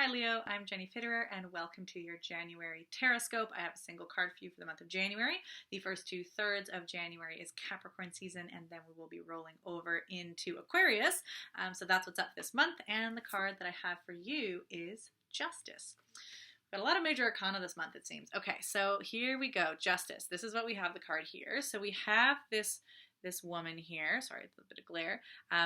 Hi Leo, I'm Jenny Fitterer and welcome to your January Tarotscope. I have a single card for you for the month of January. The first 2/3 of January is Capricorn season and then we will be rolling over into Aquarius. So that's what's up this month, and the card that I have for you is Justice. Got a lot of major arcana this month, it seems. Okay, so here we go. Justice. This is what we have the card here. So we have this woman here. Sorry, it's a bit of glare.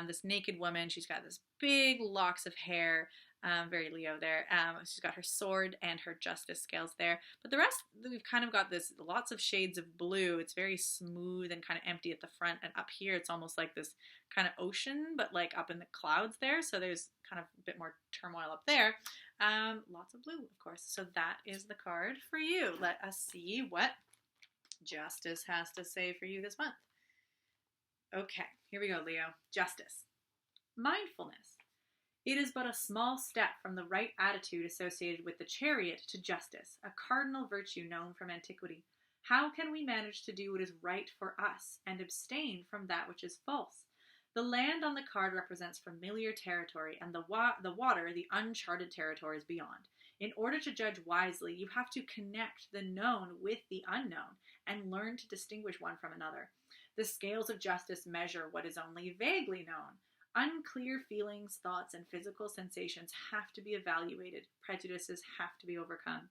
This naked woman. She's got this big locks of hair. Very Leo there. She's got her sword and her justice scales there. But the rest, we've kind of got this lots of shades of blue. It's very smooth and kind of empty at the front. And up here, it's almost like this kind of ocean, but like up in the clouds there. So there's kind of a bit more turmoil up there. Lots of blue, of course. So that is the card for you. Let us see what Justice has to say for you this month. Okay, here we go, Leo. Justice. Mindfulness. It is but a small step from the right attitude associated with the chariot to justice, a cardinal virtue known from antiquity. How can we manage to do what is right for us and abstain from that which is false? The land on the card represents familiar territory, and the water, the uncharted territories beyond. In order to judge wisely, you have to connect the known with the unknown and learn to distinguish one from another. The scales of justice measure what is only vaguely known. Unclear feelings, thoughts, and physical sensations have to be evaluated. Prejudices have to be overcome.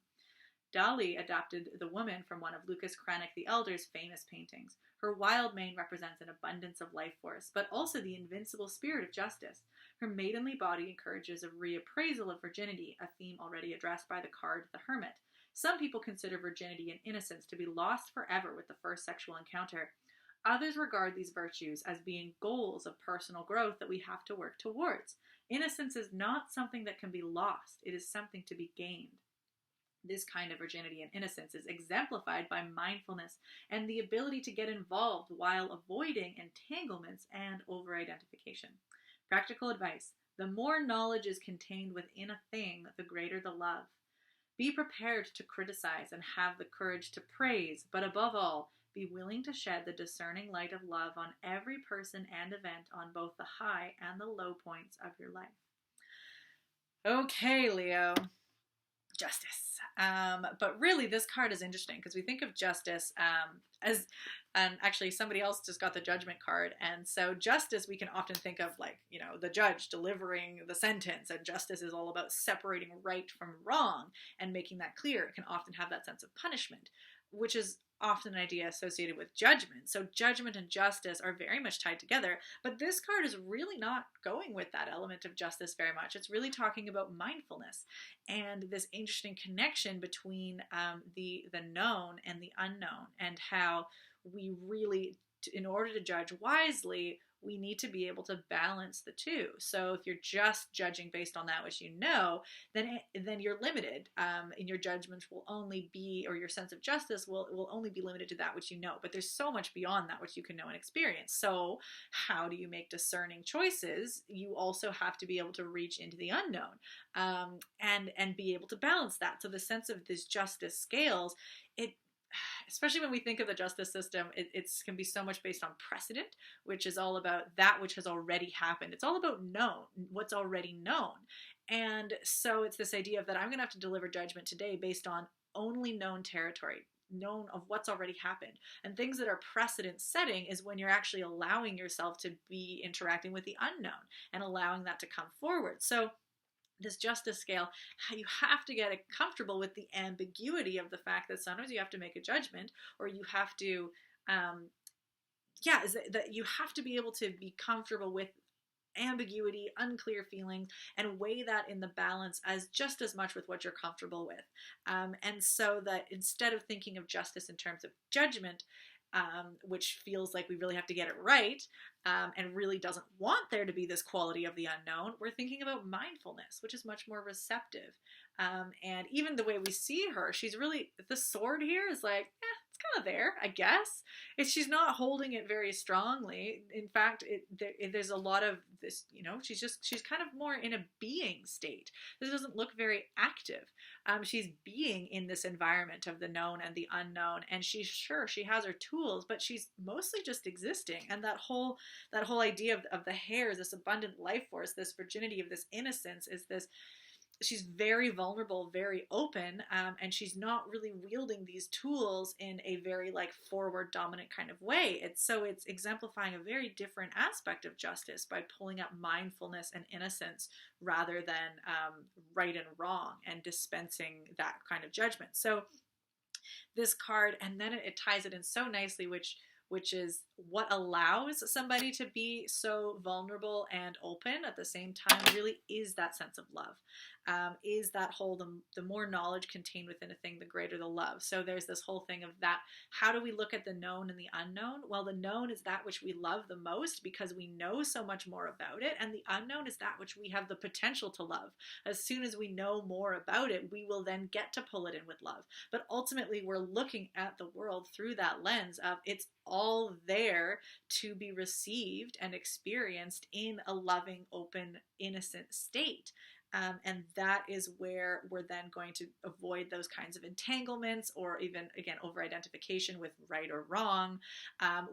Dali adapted the woman from one of Lucas Cranach the Elder's famous paintings. Her wild mane represents an abundance of life force, but also the invincible spirit of justice. Her maidenly body encourages a reappraisal of virginity, a theme already addressed by the card The Hermit. Some people consider virginity and innocence to be lost forever with the first sexual encounter. Others regard these virtues as being goals of personal growth that we have to work towards. Innocence is not something that can be lost. It is something to be gained. This kind of virginity and innocence is exemplified by mindfulness and the ability to get involved while avoiding entanglements and over-identification. Practical advice. The more knowledge is contained within a thing, the greater the love. Be prepared to criticize and have the courage to praise, but above all, be willing to shed the discerning light of love on every person and event, on both the high and the low points of your life. Okay, Leo. Justice. But really, this card is interesting because we think of justice as, and actually somebody else just got the judgment card. And so justice, we can often think of like, you know, the judge delivering the sentence, and justice is all about separating right from wrong and making that clear. It can often have that sense of punishment, which is often an idea associated with judgment. So judgment and justice are very much tied together, but this card is really not going with that element of justice very much. It's really talking about mindfulness and this interesting connection between the known and the unknown, and how we really, in order to judge wisely, we need to be able to balance the two. So if you're just judging based on that which you know, then you're limited. And your judgments will only be, or your sense of justice will only be limited to that which you know. But there's so much beyond that which you can know and experience. So how do you make discerning choices? You also have to be able to reach into the unknown and be able to balance that. So the sense of this justice scales, especially when we think of the justice system, it can be so much based on precedent, which is all about that which has already happened. It's all about what's already known. And so it's this idea of that I'm going to have to deliver judgment today based on only known territory, known of what's already happened. And things that are precedent setting is when you're actually allowing yourself to be interacting with the unknown and allowing that to come forward. So this justice scale, you have to get comfortable with the ambiguity of the fact that sometimes you have to make a judgment, or you have to, that you have to be able to be comfortable with ambiguity, unclear feelings, and weigh that in the balance as just as much with what you're comfortable with. And so that instead of thinking of justice in terms of judgment, which feels like we really have to get it right, and really doesn't want there to be this quality of the unknown, we're thinking about mindfulness, which is much more receptive. And even the way we see her, she's really, the sword here is like, it's kind of there, I guess. She's not holding it very strongly. In fact, there's a lot of this, you know, she's kind of more in a being state. This doesn't look very active. She's being in this environment of the known and the unknown, and she has her tools, but she's mostly just existing. And that whole idea of the hair, this abundant life force, this virginity of this innocence, is this she's very vulnerable, very open, and she's not really wielding these tools in a very like forward dominant kind of way. It's exemplifying a very different aspect of justice by pulling up mindfulness and innocence rather than right and wrong and dispensing that kind of judgment. So this card, and then it ties it in so nicely, which is what allows somebody to be so vulnerable and open at the same time really is that sense of love. Is that whole, the more knowledge contained within a thing, the greater the love. So there's this whole thing of that, how do we look at the known and the unknown? Well, the known is that which we love the most because we know so much more about it, and the unknown is that which we have the potential to love. As soon as we know more about it, we will then get to pull it in with love. But ultimately, we're looking at the world through that lens of it's all there to be received and experienced in a loving, open, innocent state. And that is where we're then going to avoid those kinds of entanglements or even, again, over-identification with right or wrong.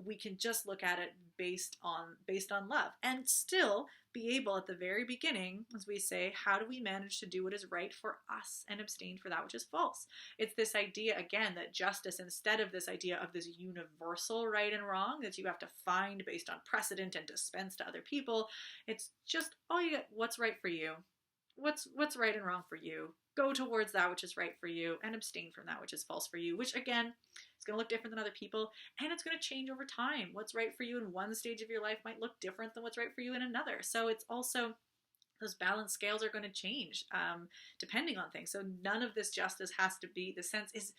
We can just look at it based on love and still be able at the very beginning, as we say, how do we manage to do what is right for us and abstain for that which is false? It's this idea, again, that justice, instead of this idea of this universal right and wrong that you have to find based on precedent and dispense to other people, it's just, oh, you get what's right for you. What's right and wrong for you. Go towards that which is right for you and abstain from that which is false for you, which again is going to look different than other people, and it's going to change over time. What's right for you in one stage of your life might look different than what's right for you in another. So it's also, those balance scales are going to change depending on things. So none of this justice has to be, the sense is,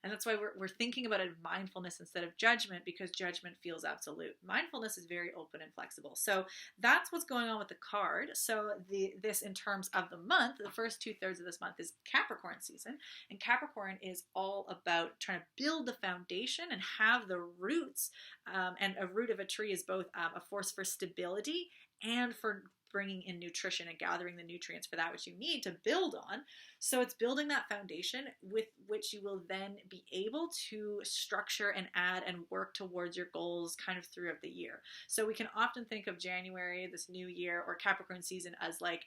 and that's why we're thinking about it mindfulness instead of judgment, because judgment feels absolute. Mindfulness is very open and flexible. So that's what's going on with the card. So this in terms of the month, the first 2/3 of this month is Capricorn season. And Capricorn is all about trying to build the foundation and have the roots. And a root of a tree is both a force for stability and for bringing in nutrition and gathering the nutrients for that which you need to build on. So it's building that foundation with which you will then be able to structure and add and work towards your goals kind of throughout the year. So we can often think of January, this new year, or Capricorn season as like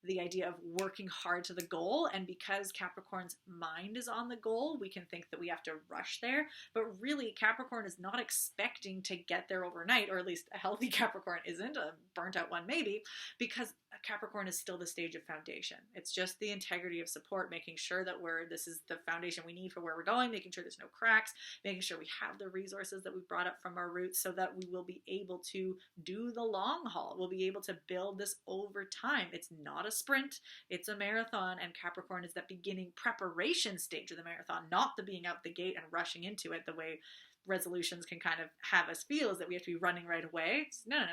the idea of working hard to the goal. And because Capricorn's mind is on the goal, we can think that we have to rush there. But really, Capricorn is not expecting to get there overnight, or at least a healthy Capricorn isn't, a burnt out one maybe, because Capricorn is still the stage of foundation. It's just the integrity of support, making sure that this is the foundation we need for where we're going, making sure there's no cracks, making sure we have the resources that we brought up from our roots so that we will be able to do the long haul. We'll be able to build this over time. It's not a sprint, it's a marathon, and Capricorn is that beginning preparation stage of the marathon, not the being out the gate and rushing into it the way resolutions can kind of have us feel, is that we have to be running right away. No.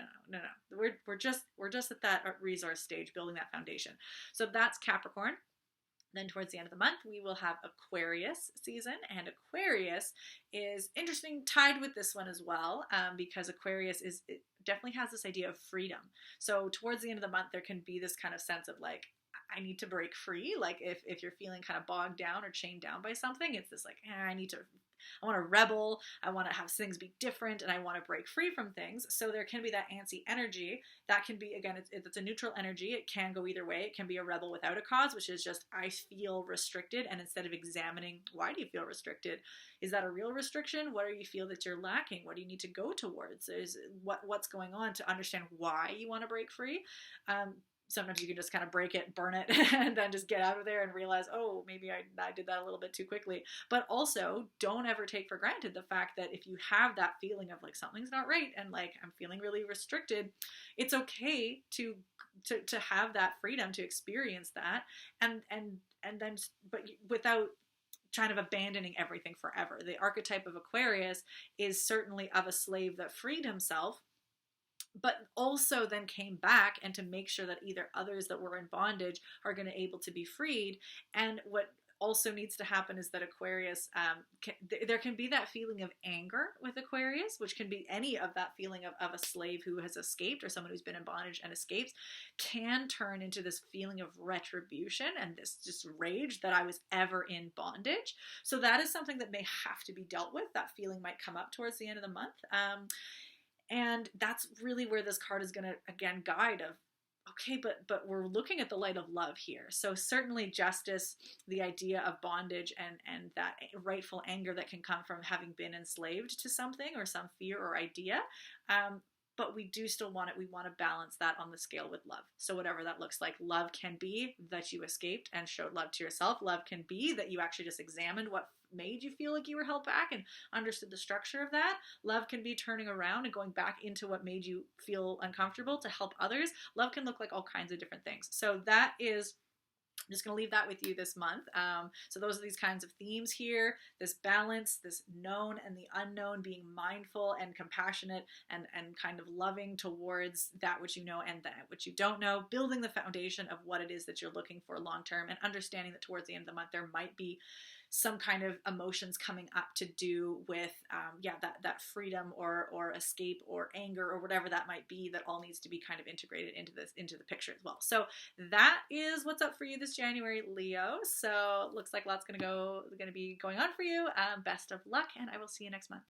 We're just at that resource stage, building that foundation. So that's Capricorn. Then towards the end of the month, we will have Aquarius season, and Aquarius is interesting, tied with this one as well, because Aquarius it definitely has this idea of freedom. So towards the end of the month, there can be this kind of sense of like, I need to break free. Like if you're feeling kind of bogged down or chained down by something, it's this like, I want to rebel, I want to have things be different, and I want to break free from things. So there can be that antsy energy. That can be, again, it's a neutral energy. It can go either way. It can be a rebel without a cause, which is just, I feel restricted, and instead of examining, why do you feel restricted? Is that a real restriction? What do you feel that you're lacking? What do you need to go towards? What's going on to understand why you want to break free? Sometimes you can just kind of break it, burn it, and then just get out of there and realize, oh, maybe I did that a little bit too quickly. But also, don't ever take for granted the fact that if you have that feeling of like something's not right and like I'm feeling really restricted, it's okay to have that freedom to experience that, and then, but without kind of abandoning everything forever. The archetype of Aquarius is certainly of a slave that freed himself, but also then came back and to make sure that either others that were in bondage are going to able to be freed. And what also needs to happen is that Aquarius, there can be that feeling of anger with Aquarius, which can be any of that feeling of a slave who has escaped, or someone who's been in bondage and escapes, can turn into this feeling of retribution and this just rage that I was ever in bondage. So that is something that may have to be dealt with. That feeling might come up towards the end of the month. And that's really where this card is going to, again, guide of, Okay, but we're looking at the light of love here. So certainly justice, the idea of bondage and that rightful anger that can come from having been enslaved to something or some fear or idea. Um, but we do still want it. We want to balance that on the scale with love. So whatever that looks like, love can be that you escaped and showed love to yourself. Love can be that you actually just examined what made you feel like you were held back and understood the structure of that. Love can be turning around and going back into what made you feel uncomfortable to help others. Love can look like all kinds of different things. So that is, I'm just going to leave that with you this month. So those are these kinds of themes here, this balance, this known and the unknown, being mindful and compassionate and kind of loving towards that which you know and that which you don't know, building the foundation of what it is that you're looking for long term, and understanding that towards the end of the month there might be some kind of emotions coming up to do with that freedom or escape or anger or whatever that might be, that all needs to be kind of integrated into the picture as well. So that is what's up for you this January, Leo. So looks like lots going to be going on for you. Best of luck, and I will see you next month.